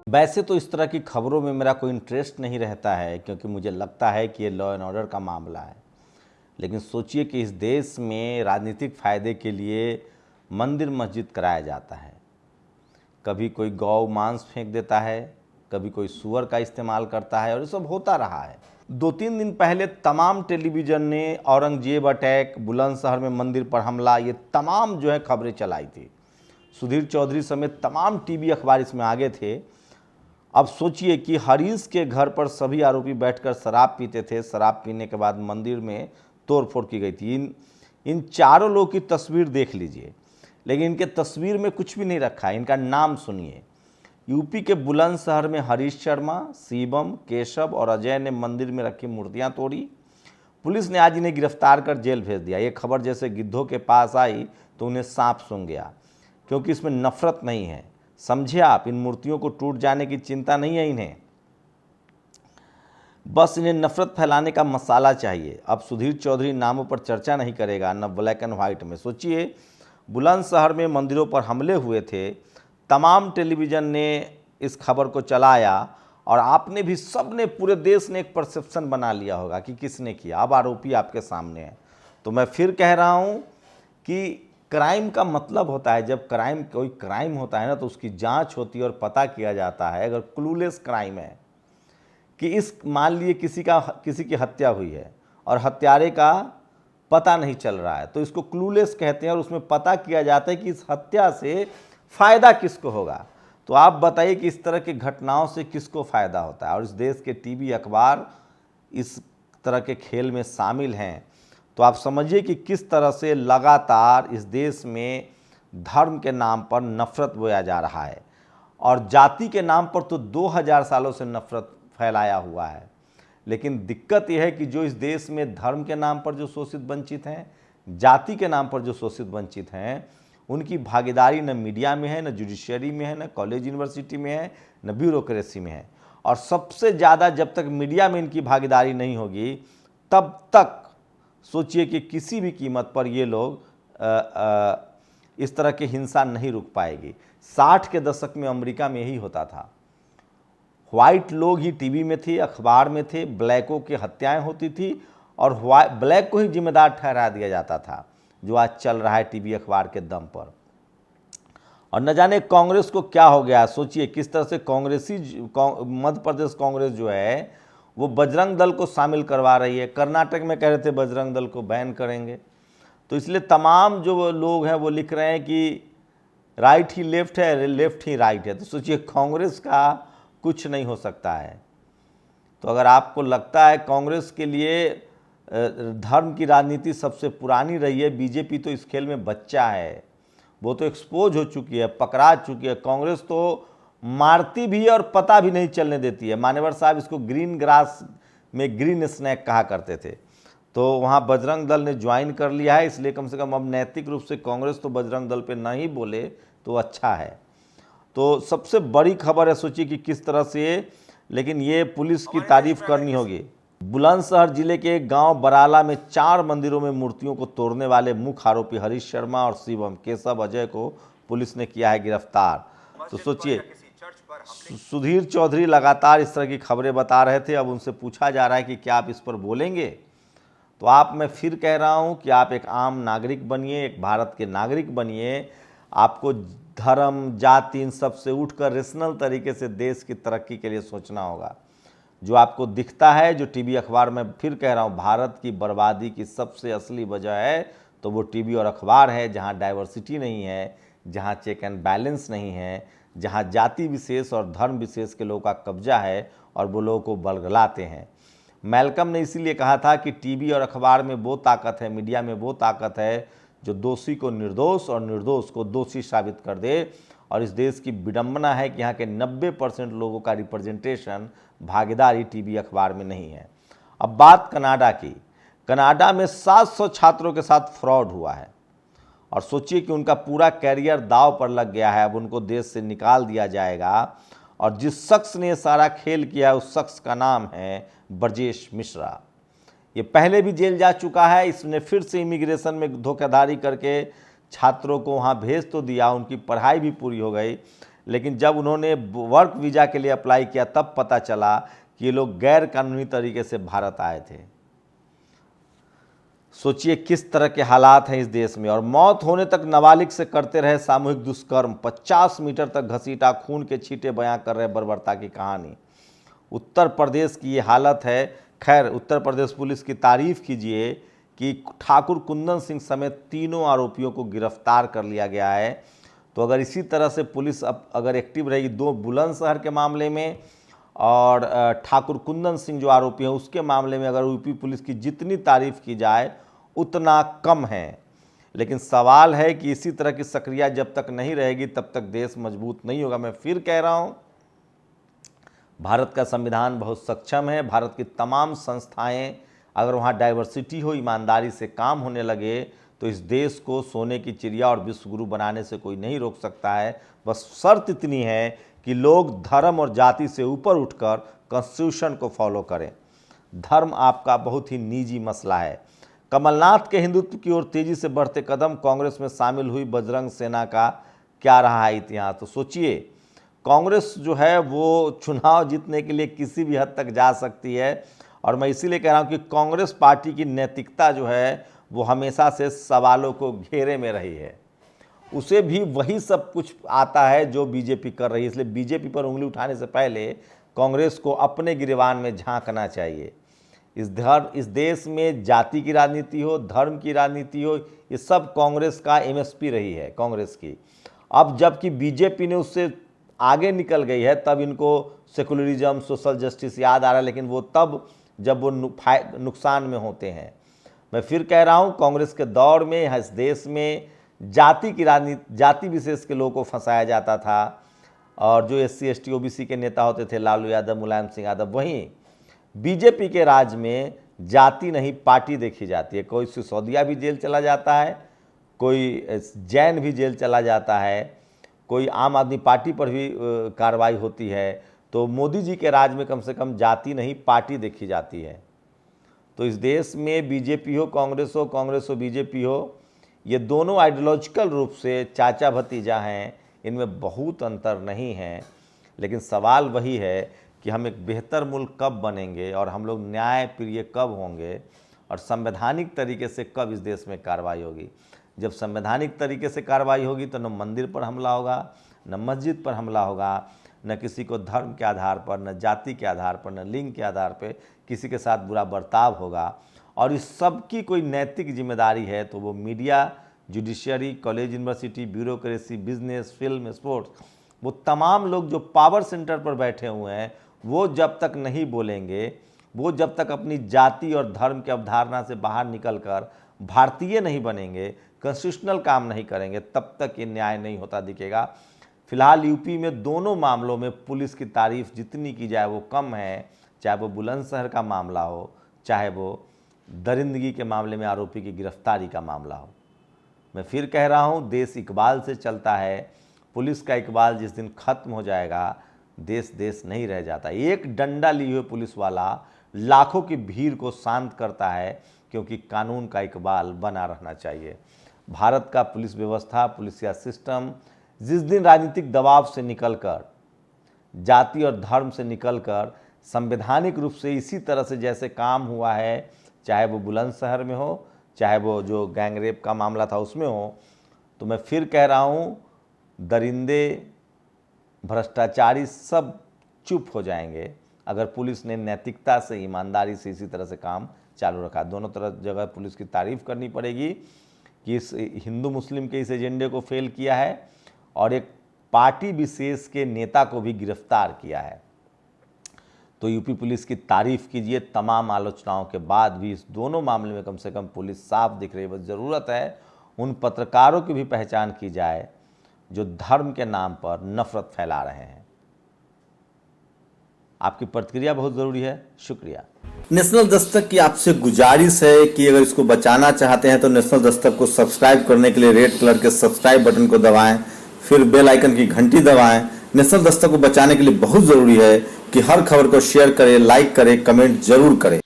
वैसे तो इस तरह की खबरों में मेरा कोई इंटरेस्ट नहीं रहता है, क्योंकि मुझे लगता है कि ये लॉ एंड ऑर्डर का मामला है। लेकिन सोचिए कि इस देश में राजनीतिक फ़ायदे के लिए मंदिर मस्जिद कराया जाता है। कभी कोई गौ मांस फेंक देता है, कभी कोई सूअर का इस्तेमाल करता है, और ये सब होता रहा है। 2-3 दिन पहले तमाम टेलीविज़न ने औरंगजेब अटैक, बुलंदशहर में मंदिर पर हमला, ये तमाम जो है खबरें चलाई थी। सुधीर चौधरी समेत तमाम टीवी अखबार इसमें आगे थे। अब सोचिए कि हरीश के घर पर सभी आरोपी बैठकर शराब पीते थे। शराब पीने के बाद मंदिर में तोड़फोड़ की गई थी। इन चारों लोग की तस्वीर देख लीजिए, लेकिन इनके तस्वीर में कुछ भी नहीं रखा है। इनका नाम सुनिए। यूपी के बुलंदशहर में हरीश शर्मा, शिवम, केशव और अजय ने मंदिर में रखी मूर्तियां तोड़ी। पुलिस ने आज इन्हें गिरफ्तार कर जेल भेज दिया। ये खबर जैसे गिद्धों के पास आई तो उन्हें सांप सूंघ गया, क्योंकि इसमें नफरत नहीं है। समझे आप, इन मूर्तियों को टूट जाने की चिंता नहीं है इन्हें, बस इन्हें नफरत फैलाने का मसाला चाहिए। अब सुधीर चौधरी नामों पर चर्चा नहीं करेगा, न ब्लैक एंड व्हाइट में। सोचिए, बुलंदशहर में मंदिरों पर हमले हुए थे, तमाम टेलीविज़न ने इस खबर को चलाया, और आपने भी, सब ने, पूरे देश ने एक परसेप्शन बना लिया होगा कि किसने किया। अब आरोपी आपके सामने है। तो मैं फिर कह रहा हूँ कि क्राइम का मतलब होता है, जब कोई क्राइम होता है ना, तो उसकी जांच होती है और पता किया जाता है। अगर क्लूलेस क्राइम है कि मान लिए किसी की हत्या हुई है और हत्यारे का पता नहीं चल रहा है, तो इसको क्लूलेस कहते हैं, और उसमें पता किया जाता है कि इस हत्या से फ़ायदा किसको होगा। तो आप बताइए कि इस तरह की घटनाओं से किसको फ़ायदा होता है। और इस देश के टीवी अखबार इस तरह के खेल में शामिल हैं। तो आप समझिए कि किस तरह से लगातार इस देश में धर्म के नाम पर नफरत बोया जा रहा है, और जाति के नाम पर तो 2000 सालों से नफरत फैलाया हुआ है। लेकिन दिक्कत यह है कि जो इस देश में धर्म के नाम पर जो शोषित वंचित हैं, जाति के नाम पर जो शोषित वंचित हैं, उनकी भागीदारी न मीडिया में है, न जुडिशरी में है, न कॉलेज यूनिवर्सिटी में है, न ब्यूरोक्रेसी में है। और सबसे ज़्यादा जब तक मीडिया में इनकी भागीदारी नहीं होगी, तब तक सोचिए कि किसी भी कीमत पर ये लोग इस तरह की हिंसा नहीं रुक पाएगी। 60 के दशक में अमेरिका में यही होता था। व्हाइट लोग ही टीवी में थे, अखबार में थे, ब्लैकों की हत्याएं होती थी, और ब्लैक को ही जिम्मेदार ठहरा दिया जाता था, जो आज चल रहा है टीवी अखबार के दम पर। और न जाने कांग्रेस को क्या हो गया। सोचिए किस तरह से मध्य प्रदेश कांग्रेस जो है वो बजरंग दल को शामिल करवा रही है। कर्नाटक में कह रहे थे बजरंग दल को बैन करेंगे। तो इसलिए तमाम जो लोग हैं वो लिख रहे हैं कि राइट ही लेफ्ट है, लेफ्ट ही राइट है। तो सोचिए, कांग्रेस का कुछ नहीं हो सकता है। तो अगर आपको लगता है कांग्रेस के लिए धर्म की राजनीति सबसे पुरानी रही है, बीजेपी तो इस खेल में बच्चा है, वो तो एक्सपोज हो चुकी है, पकड़ा चुकी है। कांग्रेस तो मारती भी है और पता भी नहीं चलने देती है। मान्यवर साहब इसको ग्रीन ग्रास में ग्रीन स्नैक कहा करते थे। तो वहाँ बजरंग दल ने ज्वाइन कर लिया है, इसलिए कम से कम अब नैतिक रूप से कांग्रेस तो बजरंग दल पे नहीं बोले तो अच्छा है। तो सबसे बड़ी खबर है, सोचिए कि किस तरह से, लेकिन ये पुलिस की तारीफ करनी होगी। बुलंदशहर जिले के गांव बराला में 4 मंदिरों में मूर्तियों को तोड़ने वाले मुख्य आरोपी हरीश शर्मा और शिवम, केशव, अजय को पुलिस ने किया है गिरफ्तार। तो सोचिए, सुधीर चौधरी लगातार इस तरह की खबरें बता रहे थे। अब उनसे पूछा जा रहा है कि क्या आप इस पर बोलेंगे। तो मैं फिर कह रहा हूं कि आप एक आम नागरिक बनिए, एक भारत के नागरिक बनिए। आपको धर्म, जाति, इन सब से उठकर रेशनल तरीके से देश की तरक्की के लिए सोचना होगा। जो आपको दिखता है, जो टीवी अखबार में, फिर कह रहा हूँ, भारत की बर्बादी की सबसे असली वजह है तो वो टीवी और अखबार है, जहाँ डाइवर्सिटी नहीं है, जहाँ चेक एंड बैलेंस नहीं है, जहाँ जाति विशेष और धर्म विशेष के लोगों का कब्जा है और वो लोगों को बलगलाते हैं। मैल्कम ने इसीलिए कहा था कि टीवी और अखबार में वो ताकत है, मीडिया में वो ताकत है जो दोषी को निर्दोष और निर्दोष को दोषी साबित कर दे। और इस देश की विडंबना है कि यहाँ के 90% लोगों का रिप्रेजेंटेशन, भागीदारी टीवी अखबार में नहीं है। अब बात कनाडा की। कनाडा में 700 छात्रों के साथ फ्रॉड हुआ है, और सोचिए कि उनका पूरा कैरियर दांव पर लग गया है। अब उनको देश से निकाल दिया जाएगा, और जिस शख्स ने सारा खेल किया है उस शख्स का नाम है ब्रजेश मिश्रा। ये पहले भी जेल जा चुका है। इसने फिर से इमिग्रेशन में धोखाधड़ी करके छात्रों को वहाँ भेज तो दिया, उनकी पढ़ाई भी पूरी हो गई, लेकिन जब उन्होंने वर्क वीज़ा के लिए अप्लाई किया तब पता चला कि ये लोग गैर कानूनी तरीके से भारत आए थे। सोचिए किस तरह के हालात हैं इस देश में। और मौत होने तक नाबालिग से करते रहे सामूहिक दुष्कर्म, 50 मीटर तक घसीटा, खून के छींटे बयां कर रहे बर्बरता की कहानी। उत्तर प्रदेश की ये हालत है। खैर, उत्तर प्रदेश पुलिस की तारीफ कीजिए कि ठाकुर कुंदन सिंह समेत तीनों आरोपियों को गिरफ्तार कर लिया गया है। तो अगर इसी तरह से पुलिस अब अगर एक्टिव रहेगी, दो बुलंदशहर के मामले में और ठाकुर कुंदन सिंह जो आरोपी हैं उसके मामले में, अगर यूपी पुलिस की जितनी तारीफ की जाए उतना कम है। लेकिन सवाल है कि इसी तरह की सक्रियता जब तक नहीं रहेगी तब तक देश मजबूत नहीं होगा। मैं फिर कह रहा हूँ, भारत का संविधान बहुत सक्षम है। भारत की तमाम संस्थाएं, अगर वहाँ डाइवर्सिटी हो, ईमानदारी से काम होने लगे तो इस देश को सोने की चिड़िया और विश्वगुरु बनाने से कोई नहीं रोक सकता है। बस शर्त इतनी है कि लोग धर्म और जाति से ऊपर उठकर कॉन्स्टिट्यूशन को फॉलो करें। धर्म आपका बहुत ही निजी मसला है। कमलनाथ के हिंदुत्व की ओर तेजी से बढ़ते कदम, कांग्रेस में शामिल हुई बजरंग सेना का क्या रहा है इतिहास। तो सोचिए, कांग्रेस जो है वो चुनाव जीतने के लिए किसी भी हद तक जा सकती है। और मैं इसीलिए कह रहा हूँ कि कांग्रेस पार्टी की नैतिकता जो है वो हमेशा से सवालों को घेरे में रही है। उसे भी वही सब कुछ आता है जो बीजेपी कर रही है। इसलिए बीजेपी पर उंगली उठाने से पहले कांग्रेस को अपने गिरबान में झांकना चाहिए। इस देश में जाति की राजनीति हो, धर्म की राजनीति हो, ये सब कांग्रेस का एमएसपी रही है कांग्रेस की। अब जबकि बीजेपी ने उससे आगे निकल गई है, तब इनको सेकुलरिज्म, सोशल जस्टिस याद आ रहा है, लेकिन वो तब जब वो नुकसान में होते हैं। मैं फिर कह रहा हूँ, कांग्रेस के दौर में इस देश में जाति की राजनीति, जाति विशेष के लोगों को फंसाया जाता था। और जो SC ST OBC के नेता होते थे, लालू यादव, मुलायम सिंह यादव, वहीं बीजेपी के राज में जाति नहीं पार्टी देखी जाती है। कोई सिसोदिया भी जेल चला जाता है, कोई जैन भी जेल चला जाता है, कोई आम आदमी पार्टी पर भी कार्रवाई होती है। तो मोदी जी के राज में कम से कम जाति नहीं पार्टी देखी जाती है। तो इस देश में बीजेपी हो कांग्रेस हो बीजेपी हो, ये दोनों आइडियोलॉजिकल रूप से चाचा भतीजा हैं, इनमें बहुत अंतर नहीं है। लेकिन सवाल वही है कि हम एक बेहतर मुल्क कब बनेंगे और हम लोग न्याय प्रिय कब होंगे और संवैधानिक तरीके से कब इस देश में कार्रवाई होगी। जब संवैधानिक तरीके से कार्रवाई होगी तो न मंदिर पर हमला होगा, न मस्जिद पर हमला होगा, न किसी को धर्म के आधार पर, न जाति के आधार पर, न लिंग के आधार पर किसी के साथ बुरा बर्ताव होगा। और इस सब की कोई नैतिक जिम्मेदारी है तो वो media, judiciary, college, university, bureaucracy, business, film, sports, वो तमाम लोग जो पावर सेंटर पर बैठे हुए हैं, वो जब तक नहीं बोलेंगे, वो जब तक अपनी जाति और धर्म की अवधारणा से बाहर निकलकर भारतीय नहीं बनेंगे, कॉन्स्टिट्यूशनल काम नहीं करेंगे, तब तक ये न्याय नहीं होता दिखेगा। फिलहाल यूपी में दोनों मामलों में पुलिस की तारीफ जितनी की जाए वो कम है, चाहे वो बुलंदशहर का मामला हो, चाहे वो दरिंदगी के मामले में आरोपी की गिरफ्तारी का मामला हो। मैं फिर कह रहा हूँ, देश इकबाल से चलता है। पुलिस का इकबाल जिस दिन खत्म हो जाएगा, देश देश नहीं रह जाता। एक डंडा लिए हुए पुलिस वाला लाखों की भीड़ को शांत करता है, क्योंकि कानून का इकबाल बना रहना चाहिए। भारत का पुलिस व्यवस्था, पुलिसिया सिस्टम जिस दिन राजनीतिक दबाव से निकलकर, जाति और धर्म से निकलकर संवैधानिक रूप से इसी तरह से जैसे काम हुआ है, चाहे वो बुलंदशहर में हो, चाहे वो जो गैंगरेप का मामला था उसमें हो, तो मैं फिर कह रहा हूँ, दरिंदे, भ्रष्टाचारी सब चुप हो जाएंगे अगर पुलिस ने नैतिकता से, ईमानदारी से इसी तरह से काम चालू रखा। दोनों तरह जगह पुलिस की तारीफ करनी पड़ेगी कि इस हिंदू मुस्लिम के इस एजेंडे को फेल किया है और एक पार्टी विशेष के नेता को भी गिरफ्तार किया है। तो यूपी पुलिस की तारीफ कीजिए। तमाम आलोचनाओं के बाद भी इस दोनों मामले में कम से कम पुलिस साफ दिख रही है। बस ज़रूरत है उन पत्रकारों की भी पहचान की जाए जो धर्म के नाम पर नफरत फैला रहे हैं। आपकी प्रतिक्रिया बहुत ज़रूरी है। शुक्रिया। नेशनल दस्तक की आपसे गुजारिश है कि अगर इसको बचाना चाहते हैं तो नेशनल दस्तक को सब्सक्राइब करने के लिए रेड कलर के सब्सक्राइब बटन को दबाएं, फिर बेल आइकन की घंटी दबाएं। नेशनल दस्तक को बचाने के लिए बहुत जरूरी है कि हर खबर को शेयर करें, लाइक करें, कमेंट जरूर करें।